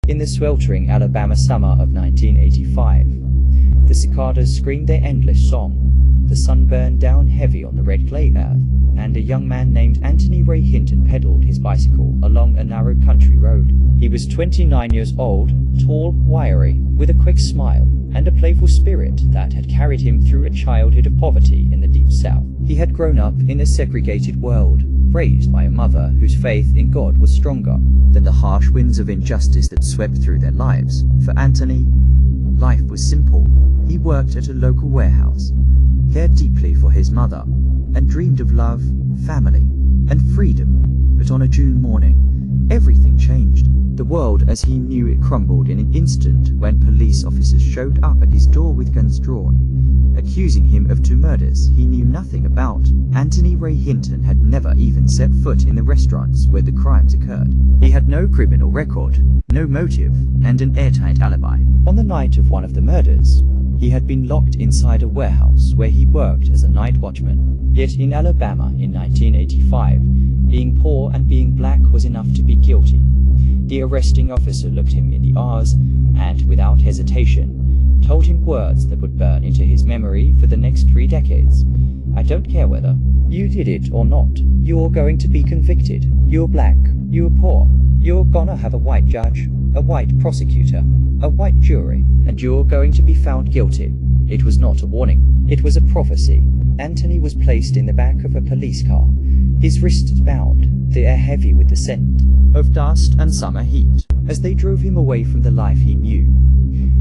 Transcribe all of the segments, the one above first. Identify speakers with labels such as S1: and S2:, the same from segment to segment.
S1: In the sweltering Alabama summer of 1985, the cicadas screamed their endless song. The sun burned down heavy on the red clay earth, and a young man named Anthony Ray Hinton pedaled his bicycle along a narrow country road. He was 29 years old, tall, wiry, with a quick smile, and a playful spirit that had carried him through a childhood of poverty in the Deep South. He had grown up in a segregated world, raised by a mother whose faith in God was stronger than the harsh winds of injustice that swept through their lives. For Anthony, life was simple. He worked at a local warehouse, cared deeply for his mother, and dreamed of love, family, and freedom. But on a June morning, everything changed. The world as he knew it crumbled in an instant when police officers showed up at his door with guns drawn, accusing him of two murders he knew nothing about. Anthony Ray Hinton had never even set foot in the restaurants where the crimes occurred. He had no criminal record, no motive, and an airtight alibi. On the night of one of the murders, he had been locked inside a warehouse where he worked as a night watchman. Yet in Alabama in 1985, being poor and being black was enough to be guilty. The arresting officer looked him in the eyes and, without hesitation, told him words that would burn into his memory for the next 3 decades. "I don't care whether you did it or not. You're going to be convicted. You're black. You're poor. You're gonna have a white judge, a white prosecutor, a white jury, and you're going to be found guilty." It was not a warning. It was a prophecy. Anthony was placed in the back of a police car, his wrists bound, the air heavy with the scent of dust and summer heat. As they drove him away from the life he knew,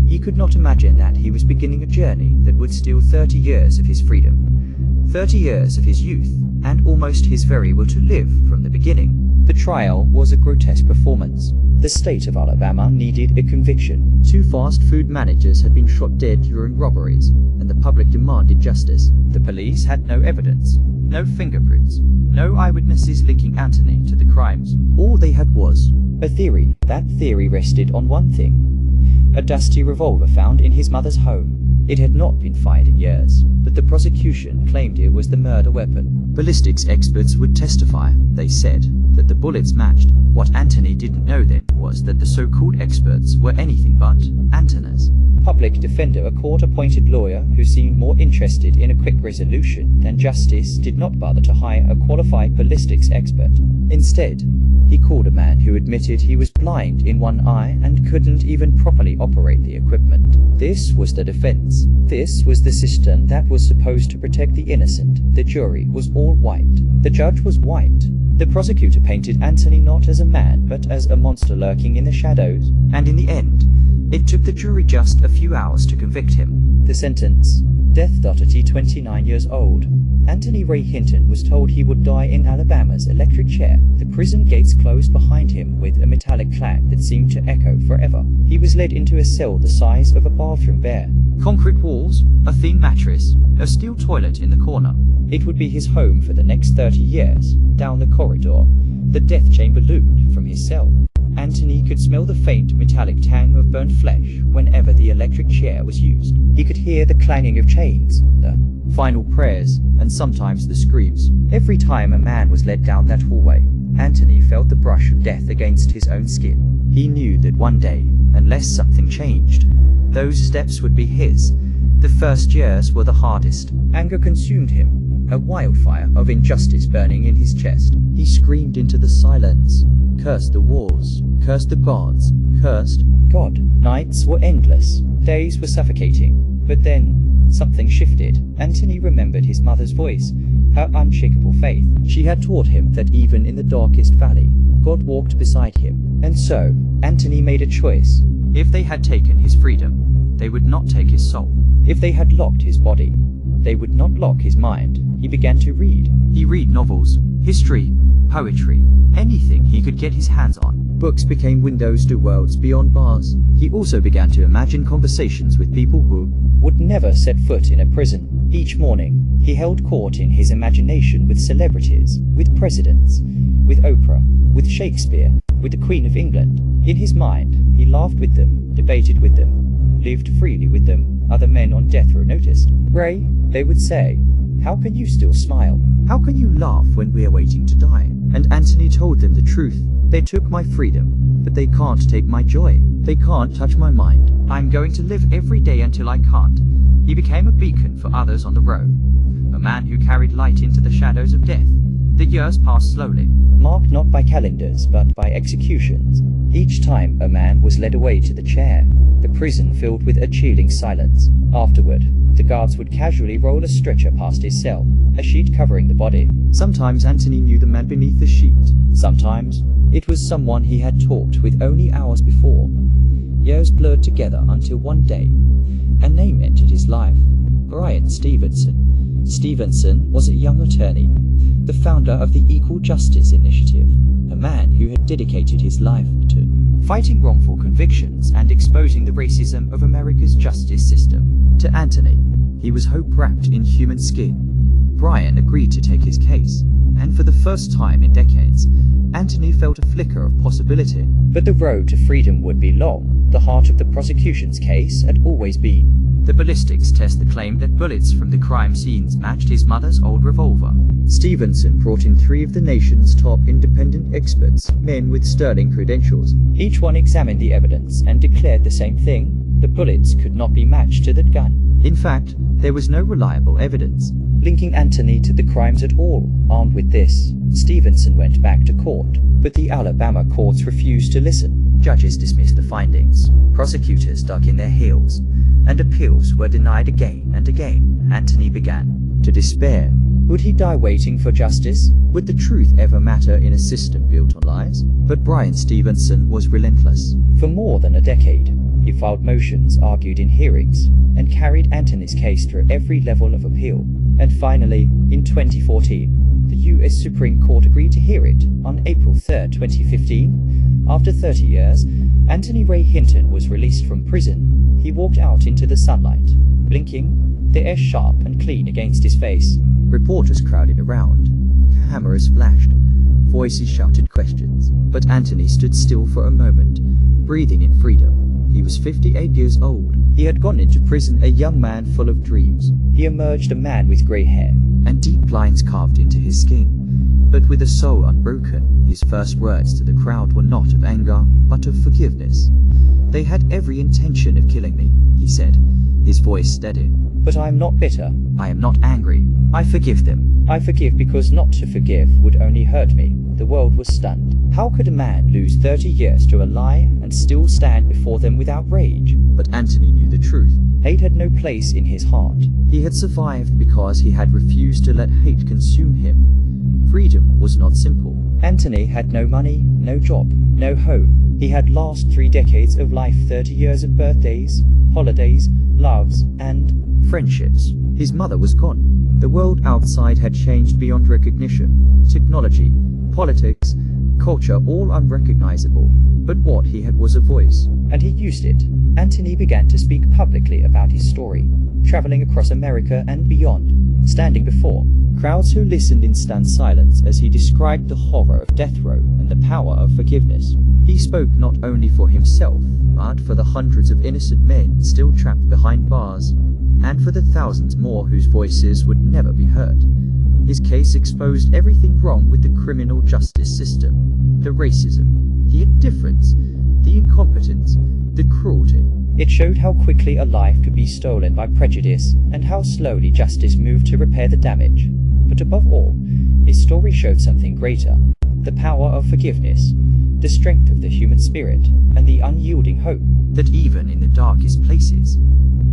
S1: he could not imagine that he was beginning a journey that would steal 30 years of his freedom, 30 years of his youth, and almost his very will to live from the beginning. The trial was a grotesque performance. The state of Alabama needed a conviction. 2 fast food managers had been shot dead during robberies, and the public demanded justice. The police had no evidence, no fingerprints, no eyewitnesses linking Anthony to the crimes. All they had was a theory. That theory rested on one thing: a dusty revolver found in his mother's home. It had not been fired in years, but the prosecution claimed it was the murder weapon. Ballistics experts would testify. They said that the bullets matched. What Anthony didn't know then was that the so-called experts were anything but antennas. Public defender, a court-appointed lawyer who seemed more interested in a quick resolution than justice, did not bother to hire a qualified ballistics expert. Instead, he called a man who admitted he was blind in one eye and couldn't even properly operate the equipment. This was the defense. This was the system that was supposed to protect the innocent. The jury was all white. The judge was white. The prosecutor painted Anthony not as a man, but as a monster lurking in the shadows. And in the end, it took the jury just a few hours to convict him. The sentence: death at 29 years old. Anthony Ray Hinton was told he would die in Alabama's electric chair. The prison gates closed behind him with a metallic clang that seemed to echo forever. He was led into a cell the size of a bathroom bare. Concrete walls, a thin mattress, a steel toilet in the corner. It would be his home for the next 30 years. Down the corridor, the death chamber loomed from his cell. Anthony could smell the faint metallic tang of burnt flesh whenever the electric chair was used. He could hear the clanging of chains, the final prayers, and sometimes the screams. Every time a man was led down that hallway, Anthony felt the brush of death against his own skin. He knew that one day, unless something changed, those steps would be his. The first years were the hardest. Anger consumed him, a wildfire of injustice burning in his chest. He screamed into the silence, cursed the walls, cursed the gods, cursed God. Nights were endless, days were suffocating, but then something shifted. Anthony remembered his mother's voice, her unshakable faith. She had taught him that even in the darkest valley, God walked beside him. And so, Anthony made a choice. If they had taken his freedom, they would not take his soul. If they had locked his body, they would not lock his mind. He began to read. He read novels, history, poetry, anything he could get his hands on. Books became windows to worlds beyond bars. He also began to imagine conversations with people who would never set foot in a prison. Each morning, he held court in his imagination with celebrities, with presidents, with Oprah, with Shakespeare, with the Queen of England. In his mind, he laughed with them, debated with them, lived freely with them. Other men on death row noticed. "Ray," they would say, "how can you still smile? How can you laugh when we are waiting to die?" And Anthony told them the truth. "They took my freedom, but they can't take my joy. They can't touch my mind. I'm going to live every day until I can't." He became a beacon for others on the road, a man who carried light into the shadows of death. The years passed slowly, marked not by calendars but by executions. Each time a man was led away to the chair, the prison filled with a chilling silence. Afterward, the guards would casually roll a stretcher past his cell, a sheet covering the body. Sometimes Anthony knew the man beneath the sheet. Sometimes it was someone he had talked with only hours before. Years blurred together until one day, a name entered his life: Bryan Stevenson. Stevenson was a young attorney, the founder of the Equal Justice Initiative, a man who had dedicated his life to fighting wrongful convictions and exposing the racism of America's justice system. To Anthony, he was hope wrapped in human skin. Bryan agreed to take his case, and for the first time in decades, Anthony felt a flicker of possibility. But the road to freedom would be long. The heart of the prosecution's case had always been the ballistics test that claimed that bullets from the crime scenes matched his mother's old revolver. Stevenson brought in 3 of the nation's top independent experts, men with sterling credentials. Each one examined the evidence and declared the same thing: the bullets could not be matched to that gun. In fact, there was no reliable evidence linking Anthony to the crimes at all. Armed with this, Stevenson went back to court, but the Alabama courts refused to listen. Judges dismissed the findings, prosecutors dug in their heels, and appeals were denied again and again. Anthony began to despair. Would he die waiting for justice? Would the truth ever matter in a system built on lies? But Bryan Stevenson was relentless. For more than a decade, he filed motions, argued in hearings, and carried Anthony's case through every level of appeal. And finally, in 2014, the U.S. Supreme Court agreed to hear it. On April 3, 2015, after 30 years, Anthony Ray Hinton was released from prison. He walked out into the sunlight, blinking, the air sharp and clean against his face. Reporters crowded around. Cameras flashed. Voices shouted questions. But Anthony stood still for a moment, breathing in freedom. He was 58 years old. He had gone into prison a young man full of dreams. He emerged a man with grey hair and deep lines carved into his skin, but with a soul unbroken. His first words to the crowd were not of anger, but of forgiveness. "They had every intention of killing me," he said, his voice steady. "But I am not bitter. I am not angry. I forgive them. I forgive because not to forgive would only hurt me." The world was stunned. How could a man lose 30 years to a lie and still stand before them without rage? But Anthony knew the truth. Hate had no place in his heart. He had survived because he had refused to let hate consume him. Freedom was not simple. Anthony had no money, no job, no home. He had lost 3 decades of life, 30 years of birthdays, holidays, loves, and friendships. His mother was gone. The world outside had changed beyond recognition. Technology, politics, culture, all unrecognizable. But what he had was a voice, and he used it. Anthony began to speak publicly about his story, traveling across America and beyond, standing before crowds who listened in stunned silence as he described the horror of death row and the power of forgiveness. He spoke not only for himself, but for the hundreds of innocent men still trapped behind bars, and for the thousands more whose voices would never be heard. His case exposed everything wrong with the criminal justice system: the racism, the indifference, the incompetence, the cruelty. It showed how quickly a life could be stolen by prejudice, and how slowly justice moved to repair the damage. But above all, his story showed something greater: the power of forgiveness, the strength of the human spirit, and the unyielding hope that even in the darkest places,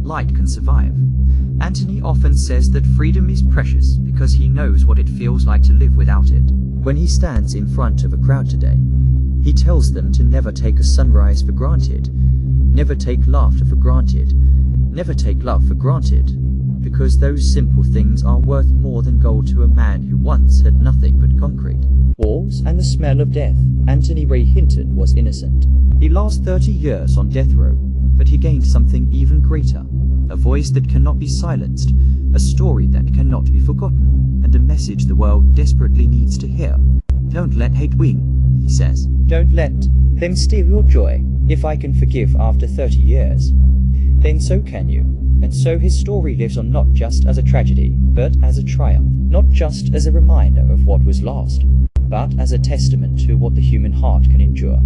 S1: light can survive. Anthony often says that freedom is precious because he knows what it feels like to live without it. When he stands in front of a crowd today, he tells them to never take a sunrise for granted, never take laughter for granted, never take love for granted, because those simple things are worth more than gold to a man who once had nothing but concrete, walls, and the smell of death. Anthony Ray Hinton was innocent. He lost 30 years on death row, but he gained something even greater: a voice that cannot be silenced, a story that cannot be forgotten, and a message the world desperately needs to hear. "Don't let hate win," he says. "Don't let them steal your joy. If I can forgive after 30 years, then so can you." And so his story lives on, not just as a tragedy, but as a triumph. Not just as a reminder of what was lost, but as a testament to what the human heart can endure.